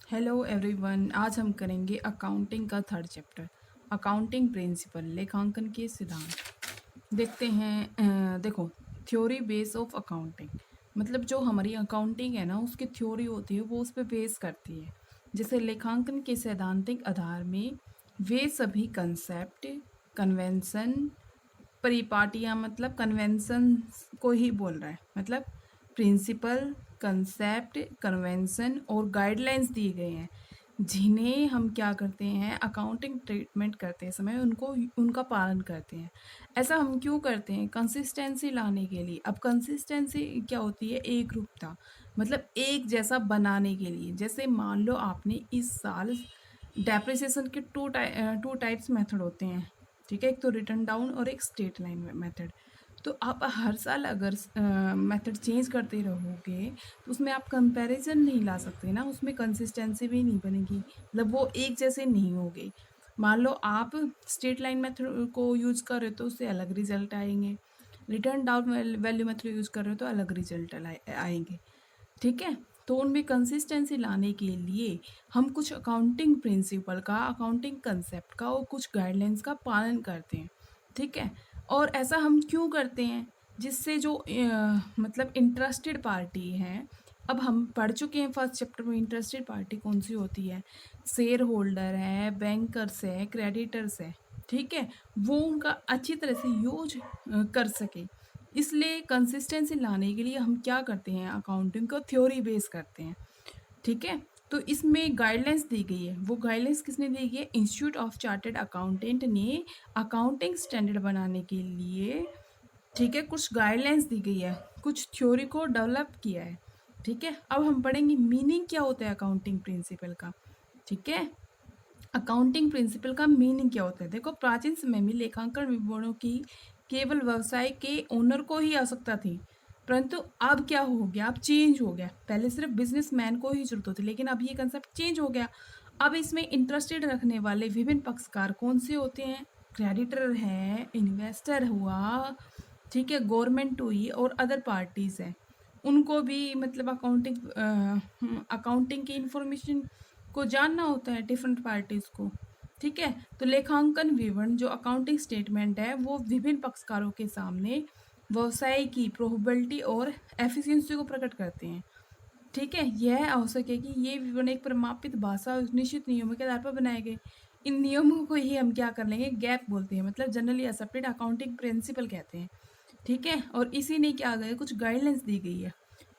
Hello everyone. आज हम करेंगे अकाउंटिंग का थर्ड चैप्टर, अकाउंटिंग प्रिंसिपल, लेखांकन के सिद्धांत। देखते हैं। देखो, थ्योरी बेस ऑफ अकाउंटिंग मतलब जो हमारी अकाउंटिंग है ना, उसकी थ्योरी होती है, वो उस पर बेस करती है। जैसे लेखांकन के सैद्धांतिक आधार में वे सभी कंसेप्ट, कन्वेंशन, परिपाटियाँ मतलब कन्वेंशन को ही बोल रहा है, मतलब प्रिंसिपल, कंसेप्ट, कन्वेंशन और गाइडलाइंस दिए गए हैं, जिन्हें हम क्या करते हैं, अकाउंटिंग ट्रीटमेंट करते समय उनको उनका पालन करते हैं। ऐसा हम क्यों करते हैं? कंसिस्टेंसी लाने के लिए। अब कंसिस्टेंसी क्या होती है? एक रूपता, मतलब एक जैसा बनाने के लिए। जैसे मान लो आपने इस साल डेप्रिसिएशन के टू टाइप्स मेथड होते हैं, ठीक है, एक तो रिटर्न डाउन और एक स्ट्रेट लाइन मेथड। तो आप हर साल अगर मेथड चेंज करते रहोगे तो उसमें आप कंपैरिजन नहीं ला सकते ना, उसमें कंसिस्टेंसी भी नहीं बनेगी, मतलब वो एक जैसे नहीं होंगे। मान लो आप स्ट्रेट लाइन मेथड को यूज़ कर रहे हो तो उससे अलग रिजल्ट आएंगे, return down value method use कर रहे हो तो अलग रिजल्ट आएंगे, ठीक है। तो उनमें कंसिस्टेंसी लाने के लिए हम कुछ अकाउंटिंग प्रिंसिपल का, अकाउंटिंग कंसेप्ट का और कुछ गाइडलाइंस का पालन करते हैं, ठीक है। और ऐसा हम क्यों करते हैं? जिससे जो मतलब इंटरेस्टेड पार्टी है, अब हम पढ़ चुके हैं फर्स्ट चैप्टर में इंटरेस्टेड पार्टी कौन सी होती है, शेयर होल्डर है, बैंकर्स है, क्रेडिटर्स है, ठीक है, वो उनका अच्छी तरह से यूज कर सके। इसलिए कंसिस्टेंसी लाने के लिए हम क्या करते हैं, अकाउंटिंग को थ्योरी बेस करते हैं, ठीक है। तो इसमें गाइडलाइंस दी गई है, वो गाइडलाइंस किसने दी गई है? इंस्टीट्यूट ऑफ चार्टर्ड अकाउंटेंट ने अकाउंटिंग स्टैंडर्ड बनाने के लिए, ठीक है, कुछ गाइडलाइंस दी गई है, कुछ थ्योरी को डेवलप किया है, ठीक है। अब हम पढ़ेंगे मीनिंग क्या होता है अकाउंटिंग प्रिंसिपल का, ठीक है। अकाउंटिंग प्रिंसिपल का मीनिंग क्या होता है? देखो, प्राचीन समय में लेखांकन विवरणों की केवल व्यवसाय के ओनर को ही आवश्यकता थी, परंतु अब क्या हो गया, अब चेंज हो गया। पहले सिर्फ बिजनेसमैन को ही जरूरत होती, लेकिन अब ये कंसेप्ट चेंज हो गया। अब इसमें इंटरेस्टेड रखने वाले विभिन्न पक्षकार कौन से होते हैं? क्रेडिटर है, इन्वेस्टर हुआ, ठीक है, गवर्नमेंट हुई और अदर पार्टीज है। उनको भी मतलब अकाउंटिंग की इंफॉर्मेशन को जानना होता है, डिफरेंट पार्टीज को, ठीक है। तो लेखांकन विवरण जो अकाउंटिंग स्टेटमेंट है, वो विभिन्न पक्षकारों के सामने व्यवसाय की प्रोबेबिलिटी और एफिशिएंसी को प्रकट करते हैं, ठीक है। यह आवश्यक है कि ये विवरण एक प्रमाणित भाषा और निश्चित नियमों के आधार पर बनाए गए। इन नियमों को ही हम क्या कर लेंगे, गैप बोलते हैं, मतलब जनरली एक्सेप्टेड अकाउंटिंग प्रिंसिपल कहते हैं, ठीक है। और इसी ने क्या गए, कुछ गाइडलाइंस दी गई है,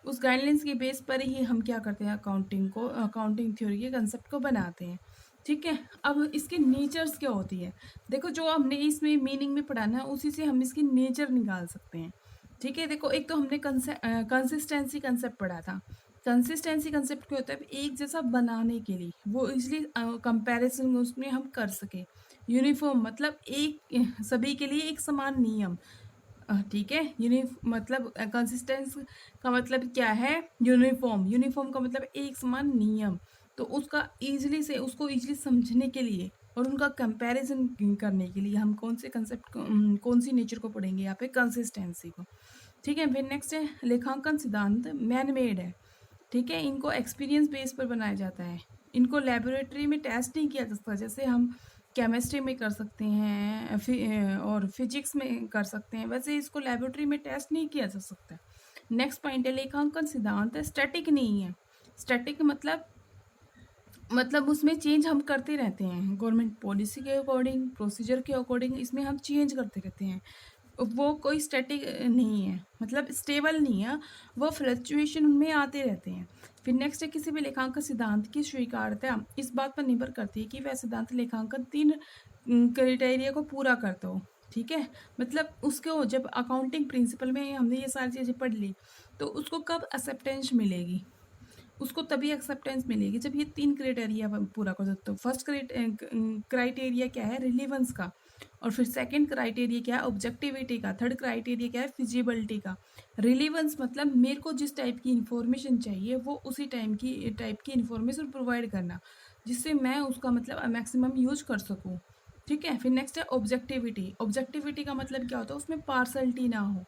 उस गाइडलाइंस के बेस पर ही हम क्या करते हैं, अकाउंटिंग थ्योरी के कंसेप्ट को बनाते हैं, ठीक है। अब इसके नेचर्स क्या होती है? देखो, जो हमने इसमें मीनिंग में पढ़ा ना, उसी से हम इसकी नेचर निकाल सकते हैं, ठीक है। देखो, एक तो हमने कंसिस्टेंसी कंसेप्ट पढ़ा था। कंसिस्टेंसी कंसेप्ट क्या होता है? एक जैसा बनाने के लिए, वो इसलिए कंपैरिजन उसमें हम कर सके। यूनिफॉर्म मतलब एक सभी के लिए एक समान नियम, ठीक है। मतलब कंसिस्टेंस का मतलब क्या है? यूनिफॉर्म, यूनिफॉर्म का मतलब एक समान नियम। तो उसको इजीली समझने के लिए और उनका कंपैरिजन करने के लिए हम कौन से कंसेप्ट को, कौन सी नेचर को पढ़ेंगे यहाँ पे? कंसिस्टेंसी को, ठीक है। फिर नेक्स्ट है लेखांकन सिद्धांत मैन मेड है, ठीक है। इनको एक्सपीरियंस बेस पर बनाया जाता है, इनको लेबोरेटरी में टेस्ट नहीं किया जा सकता, जैसे हम केमिस्ट्री में कर सकते हैं और फिजिक्स में कर सकते हैं, वैसे इसको लेबोरेटरी में टेस्ट नहीं किया जा सकता। नेक्स्ट पॉइंट है लेखांकन सिद्धांत स्टैटिक नहीं है। स्टैटिक मतलब उसमें चेंज हम करते रहते हैं, गवर्नमेंट पॉलिसी के अकॉर्डिंग, प्रोसीजर के अकॉर्डिंग इसमें हम चेंज करते रहते हैं। वो कोई स्टैटिक नहीं है, मतलब स्टेबल नहीं है, वो फ्लक्चुएशन उनमें आते रहते हैं। फिर नेक्स्ट है किसी भी लेखांकन सिद्धांत की स्वीकार्यता इस बात पर निर्भर करती है कि वह सिद्धांत लेखांकन 3 क्राइटेरिया को पूरा करता हो, ठीक है। मतलब उसको जब अकाउंटिंग प्रिंसिपल में हमने ये सारी चीज़ें पढ़ ली, तो उसको कब एक्सेप्टेंस मिलेगी? उसको तभी एक्सेप्टेंस मिलेगी जब ये 3 क्राइटेरिया पूरा कर सकते हो। फर्स्ट क्राइटेरिया क्या है? रिलीवेंस का। और फिर सेकंड क्राइटेरिया क्या है? ऑब्जेक्टिविटी का। थर्ड क्राइटेरिया क्या है? फिजिबिलिटी का। रिलीवेंस मतलब मेरे को जिस टाइप की इंफॉर्मेशन चाहिए वो उसी टाइप की इंफॉर्मेशन प्रोवाइड करना, जिससे मैं उसका मतलब मैक्सिमम यूज कर सकूँ, ठीक है। फिर नेक्स्ट है ऑब्जेक्टिविटी। ऑब्जेक्टिविटी का मतलब क्या होता है? उसमें पार्सलिटी ना हो,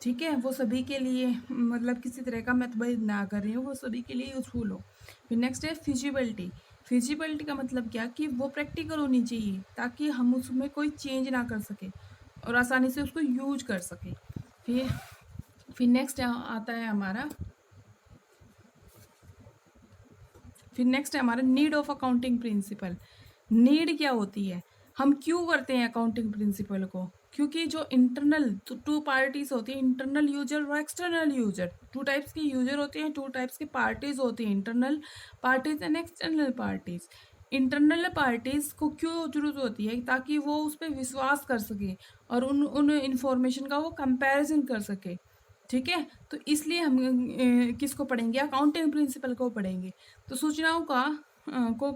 ठीक है, वो सभी के लिए मतलब किसी तरह का मैं तुम्हें ना कर रही हूँ, वो सभी के लिए यूज़फुल हो। फिर नेक्स्ट है फिजिबिलिटी। फिजिबिलिटी का मतलब क्या कि वो प्रैक्टिकल होनी चाहिए ताकि हम उसमें कोई चेंज ना कर सके और आसानी से उसको यूज कर सके। फिर फिर नेक्स्ट आता है हमारा need of accounting principle. Need क्या होती है, हम क्यों करते हैं अकाउंटिंग प्रिंसिपल को? क्योंकि जो इंटरनल टू पार्टीज होती है, इंटरनल यूजर और एक्सटर्नल यूजर, टू टाइप्स के यूजर होते हैं, टू टाइप्स के पार्टीज होती हैं, internal parties and external parties. Internal parties को क्यों जरूरत होती है? ताकि वो उस पर विश्वास कर सके और उन उन इंफॉर्मेशन का वो कंपैरिजन कर सके। ठीक है, तो इसलिए हम किसको पढ़ेंगे? अकाउंटिंग प्रिंसिपल को पढ़ेंगे। तो सूचनाओं का को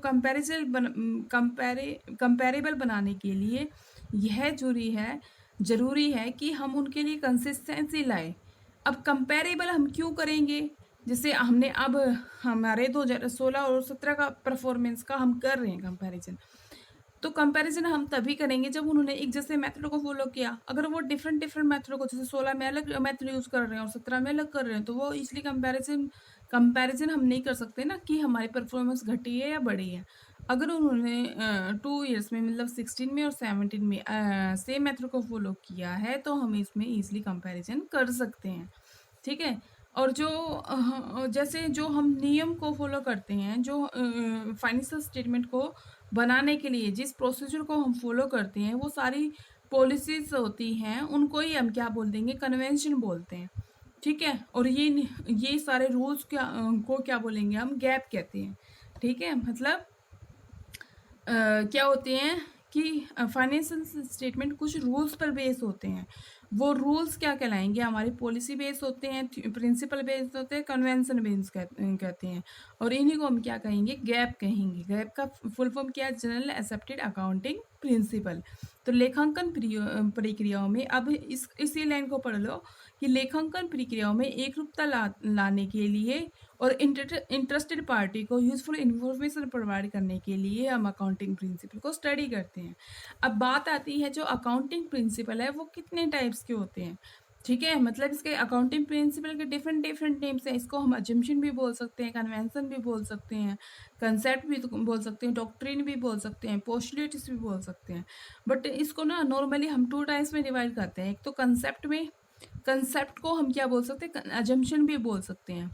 कंपेरेबल बनाने के लिए यह जरूरी है कि हम उनके लिए कंसिस्टेंसी लाए। अब कंपेरेबल हम क्यों करेंगे? जैसे हमने अब हमारे 2016 और 17 का परफॉर्मेंस का हम कर रहे हैं कंपैरिजन, तो कंपैरिजन हम तभी करेंगे जब उन्होंने एक जैसे मेथड को फॉलो किया। अगर वो डिफरेंट डिफरेंट मेथड को, जैसे 16 में अलग मेथड यूज कर रहे हैं और 17 में अलग कर रहे हैं, तो वो इसलिए कंपैरिजन हम नहीं कर सकते ना कि हमारी परफॉर्मेंस घटी है या बढ़ी है। अगर उन्होंने 2 ईयर्स में मतलब 16 में और 17 में सेम मेथड को फॉलो किया है तो हम इसमें इजिली कंपैरिजन कर सकते हैं। ठीक है, और जो जैसे जो हम नियम को फॉलो करते हैं, जो फाइनेंशियल स्टेटमेंट को बनाने के लिए जिस प्रोसीजर को हम फॉलो करते हैं, वो सारी पॉलिसीज होती हैं, उनको ही हम क्या बोल देंगे? कन्वेंशन बोलते हैं। ठीक है, और ये सारे रूल्स को क्या बोलेंगे? हम गैप कहते हैं। ठीक है, मतलब क्या होते हैं कि फाइनेंशियल स्टेटमेंट कुछ रूल्स पर बेस होते हैं। वो रूल्स क्या कहलाएंगे? हमारी पॉलिसी बेस होते हैं, प्रिंसिपल बेस होते हैं, कन्वेंशन बेस कहते हैं, और इन्हीं को हम क्या कहेंगे? गैप कहेंगे। गैप का फुल फॉर्म क्या है? General accepted accounting principle. तो लेखांकन प्रक्रियाओं में अब इसी लाइन को पढ़ लो कि लेखांकन प्रक्रियाओं में एकरूपता लाने के लिए और इंटरेस्टेड पार्टी को यूजफुल इन्फॉर्मेशन प्रोवाइड करने के लिए हम अकाउंटिंग प्रिंसिपल को स्टडी करते हैं। अब बात आती है जो अकाउंटिंग प्रिंसिपल है वो कितने टाइप्स के होते हैं। ठीक है, मतलब इसके अकाउंटिंग प्रिंसिपल के डिफरेंट डिफरेंट नेम्स हैं। इसको हम अजम्पशन भी बोल सकते हैं, कन्वेंशन भी बोल सकते हैं, कंसेप्ट भी बोल सकते हैं, डॉक्ट्रिन भी बोल सकते हैं, पोस्टुलेट्स भी बोल सकते हैं। बट इसको ना नॉर्मली हम 2 टाइप्स में डिवाइड करते हैं। एक तो कंसेप्ट को हम क्या बोल सकते हैं? अजम्पशन भी बोल सकते हैं।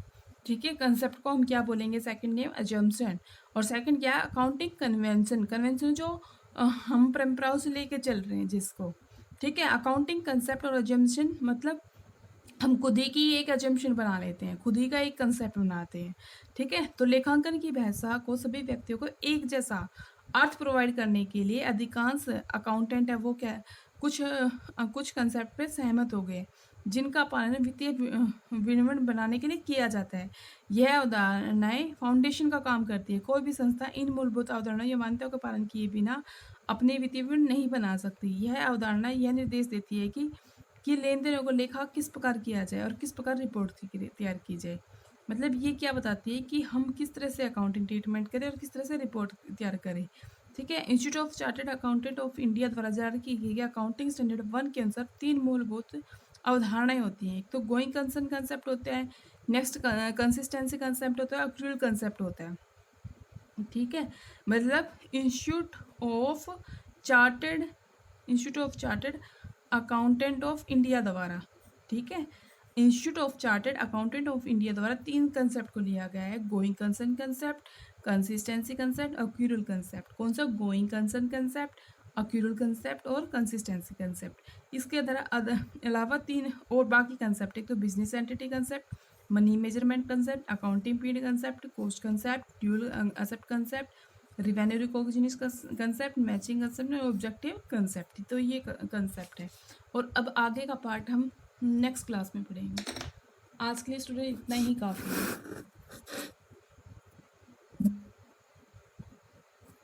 ठीक है, कंसेप्ट को हम क्या बोलेंगे? Second name assumption. और सेकंड क्या है? Accounting convention. कन्वेंशन जो हम परंपराओं से लेके चल रहे हैं जिसको। ठीक है, अकाउंटिंग कंसेप्ट और अजम्पशन मतलब हम खुद ही की एक अजम्पशन बना लेते हैं, खुद ही का एक कंसेप्ट बनाते हैं। ठीक है, तो लेखांकन की भाषा को सभी व्यक्तियों को एक जैसा अर्थ प्रोवाइड करने के लिए अधिकांश अकाउंटेंट है वो क्या कुछ कंसेप्ट पे सहमत हो गए जिनका पालन वित्तीय विवरण बनाने के लिए किया जाता है। यह अवधारणाएं फाउंडेशन का काम करती है। कोई भी संस्था इन मूलभूत अवधारणाओं या मान्यताओं का पालन किए बिना अपने वित्तीय विवरण नहीं बना सकती। यह अवधारणा यह निर्देश देती है कि लेन देनों को लेखा किस प्रकार किया जाए और किस प्रकार रिपोर्ट तैयार की जाए। मतलब ये क्या बताती है कि हम किस तरह से अकाउंटिंग ट्रीटमेंट करें और किस तरह से रिपोर्ट तैयार करें। ठीक है, institute of chartered accountant of India द्वारा जारी की गई अकाउंटिंग स्टैंडर्ड 1 के अनुसार 3 मूलभूत अवधारणाएं होती हैं। एक तो गोइंग कंसर्न कंसेप्ट होता है, नेक्स्ट कंसिस्टेंसी कंसेप्ट होता है, एक्चुअल कंसेप्ट होता है। ठीक है, मतलब institute of chartered accountant of India द्वारा, ठीक है, institute of chartered accountant of India द्वारा 3 कंसेप्ट को लिया गया है। Going concern concept, consistency concept और एक्यूरल कंसेप्ट। कौन सा? Going concern concept, accrual concept और कंसिस्टेंसी कंसेप्ट। इसके अलावा 3 और बाकी कंसेप्ट, एक तो business entity concept, money measurement concept, accounting period concept, cost concept, dual asset concept, revenue recognition concept, matching concept और ऑब्जेक्टिव कंसेप्ट। तो ये कंसेप्ट है और अब आगे का पार्ट हम नेक्स्ट क्लास में पढ़ेंगे। आज के लिए स्टूडेंट इतना ही काफ़ी है।